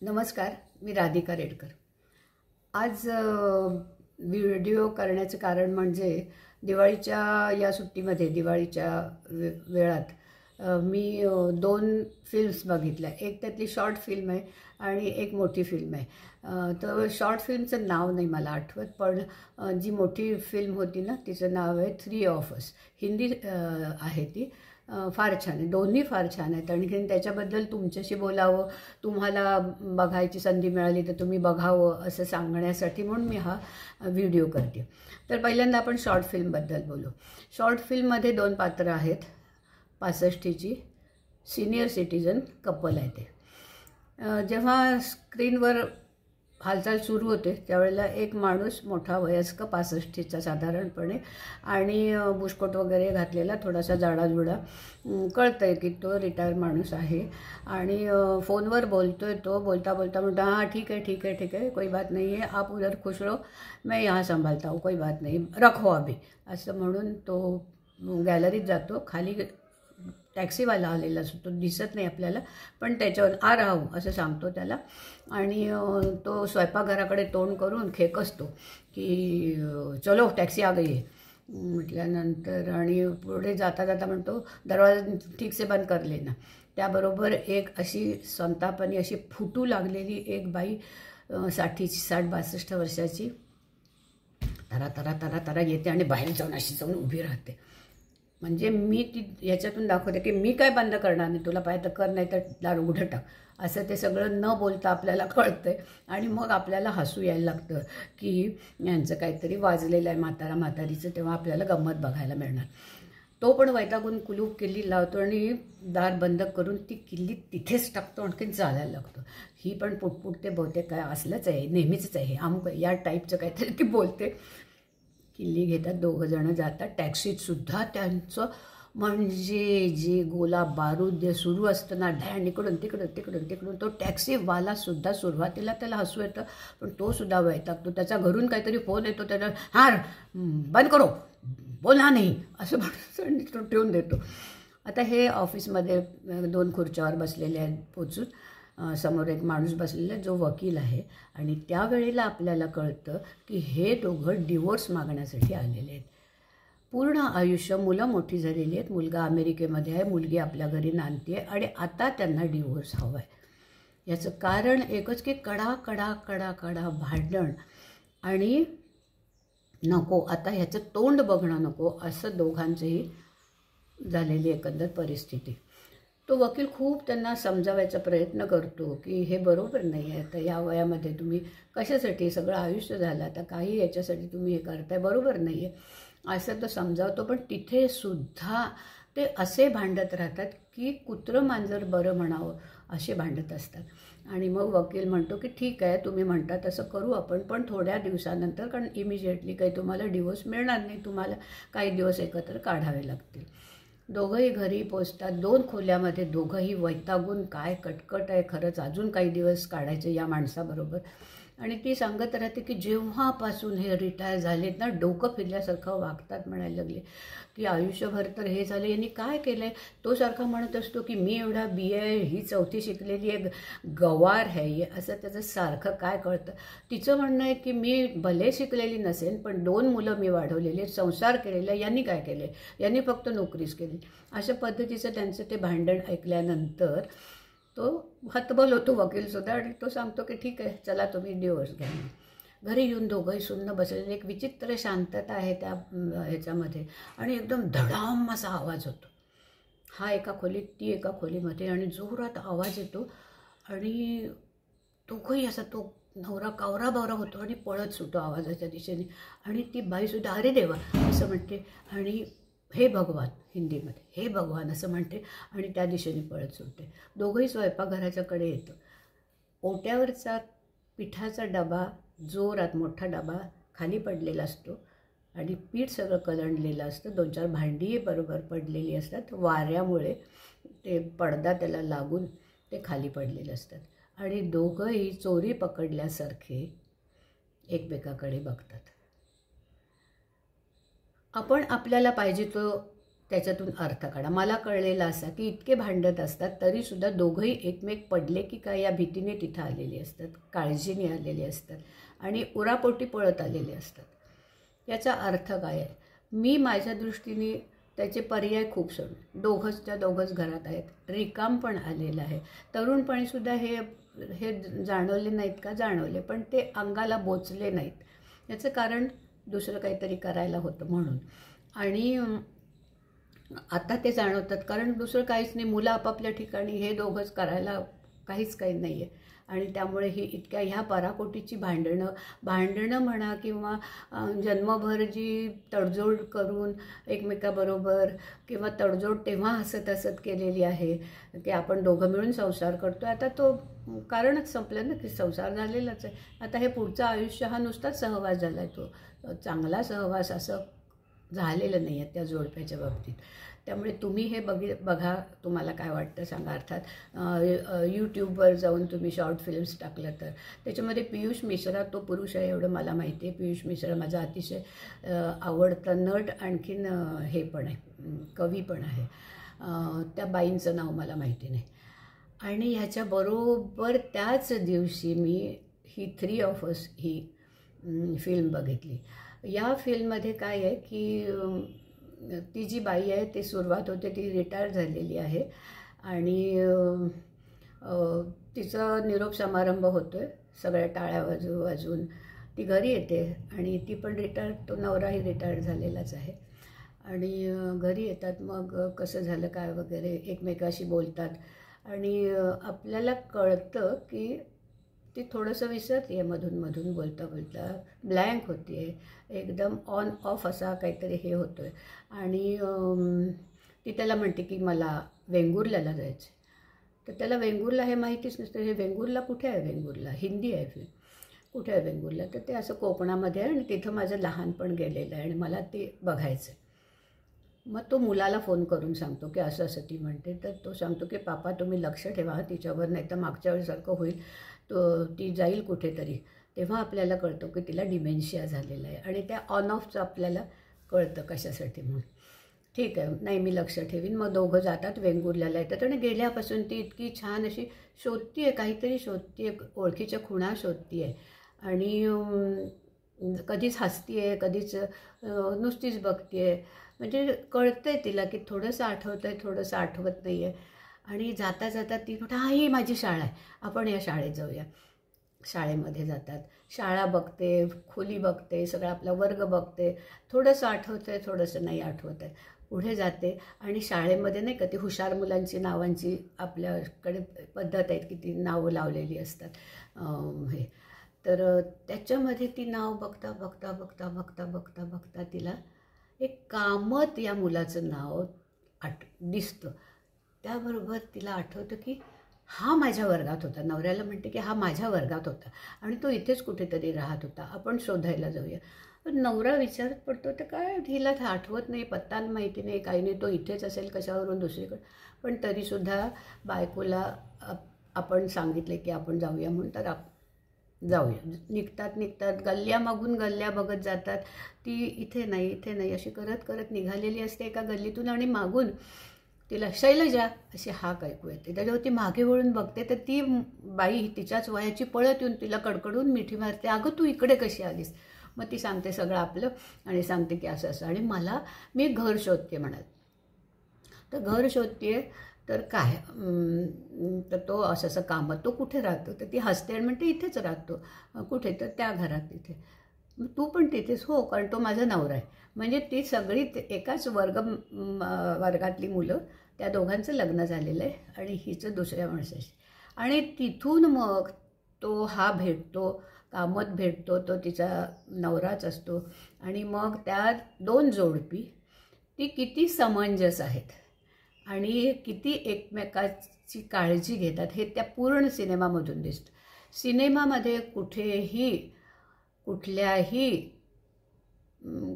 नमस्कार, मी राधिका रेडकर। आज व्हिडिओ करण्याचं कारण म्हणजे दिवाळीच्या या सुट्टीमध्ये दिवाळीच्या वेळात मी 2 फिल्म्स बघितल्या। एक त्यातली शॉर्ट फिल्म आहे आणि एक मोठी फिल्म आहे। तर शॉर्ट फिल्मचं नाव नाही मला आठवत, पण जी मोठी फिल्म होती ना तिचं नाव आहे 3 ऑफ अस। हिंदी आहे ती। फार छान आहे, दोन्ही फार छान आहेत। आणखीन त्याच्याबद्दल तुमच्याशी बोलावं, तुम्हाला बघायची संधी मिळाली तर तुम्ही बघावं असं सांगण्यासाठी म्हणून मी हा व्हिडिओ करते। तर पहिल्यांदा आपण शॉर्ट फिल्मबद्दल बोलू। शॉर्ट फिल्ममध्ये 2 पात्र आहेत। 65ची सिनियर सिटीजन कपल आहे ते। जेव्हा स्क्रीनवर हालचाल सुरू होते त्यावेळेला एक माणूस मोठा वयस्क 65चा साधारणपणे आणि बुशकोट वगैरे घातलेला थोडासा जाडाजुडा कळतंय की तो रिटायर माणूस आहे आणि फोनवर बोलतोय। तो बोलता बोलता म्हणतो, हाँ ठीक है ठीक है ठीक है, कोई बात नहीं है, आप उधर खुश रहो, मैं यहाँ संभालता हूँ, कोई बात नहीं, रखो अभी, असं म्हणून तो गॅलरीत जातो। खाली टॅक्सीवाला आलेला असतो, तो दिसत नाही आपल्याला, पण त्याच्यावर आ रहा हूँ असं सांगतो त्याला आणि तो स्वयंपाकघराकडे तोंड करून खेकसतो की चलो टॅक्सी आ गई आहे म्हटल्यानंतर, आणि पुढे जाता जाता म्हणतो दरवाजा ठीक से बंद कर लेना। त्याबरोबर एक अशी संतापाने अशी फुटू लागलेली एक बाई 60-62 वर्षाची तरा तरा तरा तरा येते आणि बाहेर जाऊन अशी जाऊन उभी राहते। म्हणजे मी ती याच्यातून दाखवते की मी काय बंद करणार नाही, तुला पाहिजे तर कर, नाही तर दार उघडं टाक, असं ते सगळं न बोलता आपल्याला कळतंय। आणि मग आपल्याला हसू यायला लागतं की यांचं काहीतरी वाजलेलं आहे म्हातारा म्हातारीचं, तेव्हा आपल्याला गंमत बघायला मिळणार। तो पण वैतागून कुलूप किल्ली लावतो आणि दार बंद करून ती किल्ली तिथेच टाकतो, आणखीन चालायला लागतो। ही पण पुटपुटते, बहुतेक काय असलंच आहे, नेहमीच आहे, अमुक या टाईपचं काहीतरी ती बोलते। किल्ली घेतात, 2 जण जातात टॅक्सीत सुद्धा त्यांचं म्हणजे जे गोला बारूद जे सुरू असतं ना, ढॅण इकडून तिकडून तिकडून तिकडून, तो टॅक्सीवाला सुद्धा सुरुवातीला त्याला हसू येतं, पण तो सुद्धा वैतागतो। त्याचा घरून काहीतरी फोन येतो, त्याला हार बंद करो, बोलणार नाही असं म्हणून तो ठेवून देतो। आता हे ऑफिसमध्ये 2 खुर्च्यावर बसलेले आहेत पोचून, समोर एक माणूस बसलेला जो वकील आहे आणि त्यावेळेला आपल्याला कळतं की हे दोघं डिवोर्स मागण्यासाठी आलेले आहेत। पूर्ण आयुष्य मुलं मोठी झालेली आहेत, मुलगा अमेरिकेमध्ये आहे, मुलगी आपल्या घरी नांदते आहे आणि आता त्यांना डिवोर्स हवा आहे। याचं कारण एकच की कडा कडा कडा कडा भांडण, आणि नको आता ह्याचं तोंड बघणं नको, असं दोघांचंही झालेली एकंदर परिस्थिती। तो वकील खूप त्यांना समजावायचा प्रयत्न करतो की हे बरोबर नाही आहे, तर या वयामध्ये तुम्ही कशासाठी, सगळं आयुष्य झालं आता, काही याच्यासाठी तुम्ही हे करताय, बरोबर नाही आहे असं तो समजावतो। पण तिथे सुद्धा ते असे भांडत राहतात की कुत्रं मांजर बरं म्हणावं असे भांडत असतात। आणि मग वकील म्हणतो की ठीक आहे, तुम्ही म्हणता तसं करू आपण, पण थोड्या दिवसानंतर, कारण इमिजिएटली काही तुम्हाला डिवोर्स मिळणार नाही, तुम्हाला काही दिवस एकत्र काढावे लागतील। दोघंही घरी पोचतात, 2 खोल्यामध्ये दोघंही वैतागून, काय कटकट आहे खरंच, अजून काही दिवस काढायचे या माणसाबरोबर। आणि ती सांगत राहते की जेव्हापासून हे रिटायर झालेत ना, डोकं फिरल्यासारखं वागतात, म्हणायला लागले की आयुष्यभर तर हे झालं, यांनी काय केलं आहे। तो सारखा म्हणत असतो की मी एवढा BA, ही 4थी शिकलेली एक गवार आहे, असं त्याचं सारखं काय कळतं। तिचं म्हणणं आहे की मी भले शिकलेली नसेल, पण 2 मुलं मी वाढवलेली, संसार केलेला, यांनी काय केले, यांनी फक्त नोकरीच केली, अशा पद्धतीचं त्यांचं ते भांडण ऐकल्यानंतर तो हतबल होतो वकीलसुद्धा, आणि तो सांगतो की ठीक आहे चला तुम्ही डिवोर्स घ्या। घरी येऊन दोघंही सुन्न बसलेले, एक विचित्र शांतता आहे त्या ह्याच्यामध्ये, आणि एकदम धडाम असा आवाज होतो, हा एका खोलीत ती एका खोलीमध्ये, आणि जोरात आवाज येतो आणि दोघंही असा, तो नवरा कावरा बावरा होतो आणि पळत सुटतो आवाजाच्या दिशेने, आणि ती बाईसुद्धा अरे देवा असं म्हणते आणि हे भगवान, हिंदीमध्ये हे भगवान असं म्हणते आणि त्या दिशेने पळत सुटते। दोघंही स्वयंपाकघराच्याकडे येतं। ओट्यावरचा पिठाचा डबा, जोरात मोठा डबा खाली पडलेला असतो आणि पीठ सगळं कलंडलेलं असतं, 2-4 भांडी बरोबर पडलेली असतात, वाऱ्यामुळे ते पडदा त्याला लागून ते खाली पडलेले असतात, आणि दोघंही चोरी पकडल्यासारखे एकमेकाकडे बघतात। आपण आपल्याला पाहिजे तो त्याच्यातून अर्थ काढा. मला कळलेलं असं की इतके भांडत असतात तरीसुद्धा दोघंही एकमेक पडले की काय या भीतीने तिथं आलेली असतात, काळजीने आलेली असतात आणि उरापोटी पळत आलेले असतात. याचा अर्थ काय आहे? मी माझ्या दृष्टीने त्याचे पर्याय खूप सोडले. दोघंच्या दोघंच घरात आहेत, रिकाम पण आलेलं आहे. तरुणपणीसुद्धा हे हे जाणवले नाहीत का? जाणवले, पण ते अंगाला बोचले नाहीत. याचं कारण दुसरं काहीतरी करायला होतं म्हणून. आणि आता ते जाणवतात कारण दुसरं काहीच नाही. मुलं आपापल्या ठिकाणी, हे दोघंच करायला काहीच काही नाही आहे. आणि त्यामुळे ही इतक्या ह्या पराकोटीची भांडणं म्हणा किंवा जन्मभर जी तडजोड करून एकमेकाबरोबर किंवा तडजोड तेव्हा हसत हसत केलेली आहे की आपण दोघं मिळून संसार करतो, आता तो कारणच संपलं ना की संसार झालेलाच आहे. आता हे पुढचं आयुष्य हा नुसताच सहवास झाला आहे. तो चांगला सहवास असं झालेलं नाही आहे त्या जोडप्याच्या बाबतीत. त्यामुळे तुम्ही हे बघा, तुम्हाला काय वाटतं सांगा. अर्थात यूट्यूबवर जाऊन तुम्ही शॉर्ट फिल्म्स टाकलं तर त्याच्यामध्ये पियुष मिश्रा तो पुरुष आहे एवढं मला माहिती आहे. पियुष मिश्रा माझा अतिशय आवडता नट, आणखीन हे पण आहे, कवी पण आहे. त्या बाईंचं नाव मला माहिती नाही. आणि ह्याच्याबरोबर त्याच दिवशी मी ही 3 of Us ही फिल्म बघितली. या फिल्ममध्ये काय आहे की ती जी बाई आहे ती सुरुवात होते, ती रिटायर झालेली आहे आणि तिचा निरोप समारंभ होतो आहे. सगळ्या टाळ्या वाजवून ती घरी येते आणि ती पण रिटायर, तो नवराही रिटायर झालेलाच आहे. आणि घरी येतात, मग कसं झालं काय वगैरे एकमेकाशी बोलतात आणि आपल्याला कळतं की ती थोडंसं विसरते आहे, मधून बोलता बोलता ब्लँक होती आहे, एकदम ऑन ऑफ असा काहीतरी हे होतो आहे. आणि ती त्याला म्हणते की मला वेंगुर्ल्याला जायचं. तर त्याला वेंगुर्ला हे माहितीच नसतं. हे वेंगुर्ला कुठे आहे? वेंगुर्ला हिंदी आहे फिल्म, कुठे आहे वेंगुर्ला? तर ते असं कोकणामध्ये आहे आणि तिथं माझं लहानपण गेलेलं आहे आणि मला ते बघायचं आहे. मग तो मुलाला फोन करून सांगतो की असं असं ती म्हणते. तर तो सांगतो की पापा तुम्ही लक्ष ठेवा तिच्यावर, नाही तर मागच्या वेळेसारखं होईल, तो ती जाईल कुठेतरी. तेव्हा आपल्याला कळतं की तिला डिमेन्शिया झालेला आहे आणि त्या ऑन ऑफचं आपल्याला कळतं कशासाठी म्हणून. ठीक आहे, नाही मी लक्ष ठेवीन. मग दोघं जातात, वेंगुर्ल्याला येतात आणि गेल्यापासून ती इतकी छान अशी शोधती आहे, काहीतरी शोधती आहे, ओळखीच्या खुणा शोधती आहे आणि कधीच हसती आहे, कधीच नुसतीच बघते आहे. म्हणजे कळतं आहे तिला की थोडंसं आठवतं आहे, थोडंसं आठवत नाही आहे. आणि जाता जाता ती म्हणते हा ही माझी शाळा आहे, आपण या शाळेत जाऊया. शाळेमध्ये जातात, शाळा बघते, खोली बघते, सगळा आपला वर्ग बघते. थोडंसं आठवतं आहे, थोडंसं नाही आठवत आहे. पुढे जाते आणि शाळेमध्ये नाही का ती हुशार मुलांची नावांची आपल्याकडे पद्धत आहे की ती नावं लावलेली असतात. हे तर त्याच्यामध्ये ती नाव बघता बघता बघता बघता बघता बघता तिला एक कामत या मुलाचं नाव दिसतं. त्याबरोबर तिला आठवतं की हा माझ्या वर्गात होता. नवऱ्याला म्हणते की हा माझ्या वर्गात होता आणि तो इथेच कुठेतरी राहत होता, आपण शोधायला जाऊया. नवरा विचारत पडतो तर काय हिला आठवत नाही, पत्ता माहिती नाही, काही नाही, तो इथेच असेल कशावरून दुसरीकडे. पण तरीसुद्धा बायकोला आपण सांगितले की आपण जाऊया म्हणून, तर जाऊया. निघतात गल्ल्यामागून गल्ल्या बघत जातात. ती इथे नाही अशी करत करत निघालेली असते एका गल्लीतून आणि मागून तिला शैलजा अशी हाक ऐकू येते. त्याच्यावर ती मागे वळून बघते तर ती बाई तिच्याच वयाची पळत येऊन तिला कडकडून मिठी मारते, अगं तू इकडे कशी आलीस? मग ती सांगते सगळं आपलं आणि सांगते की असं असं आणि मी घर शोधते म्हणाल. तर घर शोधते तर काय, तर तो असं कामत तो कुठे राहतो? तर ती हसते आणि म्हणते इथेच राहतो. कुठे? तर त्या घरात तिथे. तू पण तिथेच? हो, कारण तो माझा नवरा आहे. म्हणजे ती सगळी एकाच वर्गातली मुलं, त्या दोघांचं लग्न झालेलं आहे आणि हिचं दुसऱ्या माणसाशी. आणि तिथून मग तो हा भेटतो, कामत भेटतो, तो तिचा नवराच असतो. आणि मग त्या 2 जोडपी ती किती समंजस आहेत आणि किती एकमेकाची काळजी घेतात हे त्या पूर्ण सिनेमामधून दिसतं. सिनेमामध्ये कुठल्याही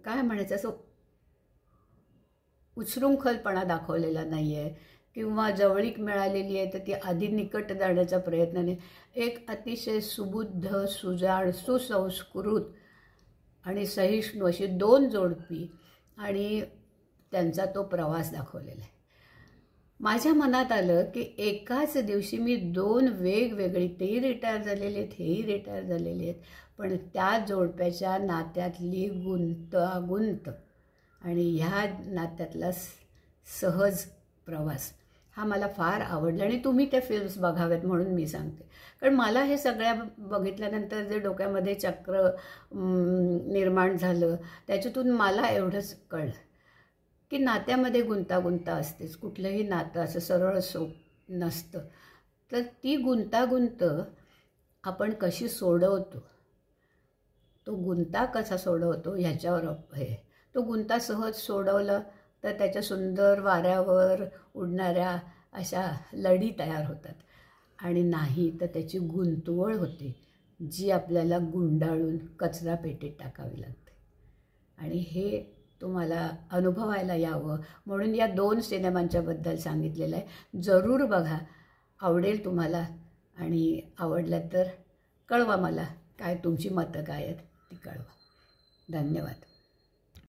काय म्हणायचं असं उच्छृंखलपणा दाखवलेला नाही आहे किंवा जवळीक मिळालेली आहे तर ती आधी निकट जाण्याचा प्रयत्न नाही. एक अतिशय सुबुद्ध, सुजाण, सुसंस्कृत आणि सहिष्णू अशी 2 जोडपी आणि त्यांचा तो प्रवास दाखवलेला आहे. माझ्या मनात आलं की एकाच दिवशी मी 2 वेगवेगळी, तेही रिटायर झालेले आहेत, हेही रिटायर झालेले आहेत, पण त्या जोडप्याच्या नात्यातली गुंतागुंत आणि ह्या नात्यातला सहज प्रवास हा मला फार आवडला आणि तुम्ही त्या फिल्म्स बघाव्यात म्हणून मी सांगते. कारण मला हे सगळ्या बघितल्यानंतर जे डोक्यामध्ये चक्र निर्माण झालं त्याच्यातून मला एवढंच कळलं की नात्यामध्ये गुंतागुंत असतेच. कुठलंही नातं असं सरळ नसतं. तर ती गुंतागुंत आपण कशी सोडवतो, तो गुंता कसा सोडवतो ह्याच्यावर हे. तो गुंता सहज सोडवला तर त्याच्या सुंदर वाऱ्यावर उडणाऱ्या अशा लढी तयार होतात आणि नाही तर त्याची गुंतवळ होते जी आपल्याला गुंडाळून कचरा पेटीत टाकावी लागते. आणि हे तुम्हाला अनुभवायला यावं म्हणून या 2 सिनेमांच्याबद्दल सांगितलेलं आहे. जरूर बघा, आवडेल तुम्हाला. आणि आवडलं तर कळवा मला, काय तुमची मतं काय आहेत ती कळवा. धन्यवाद.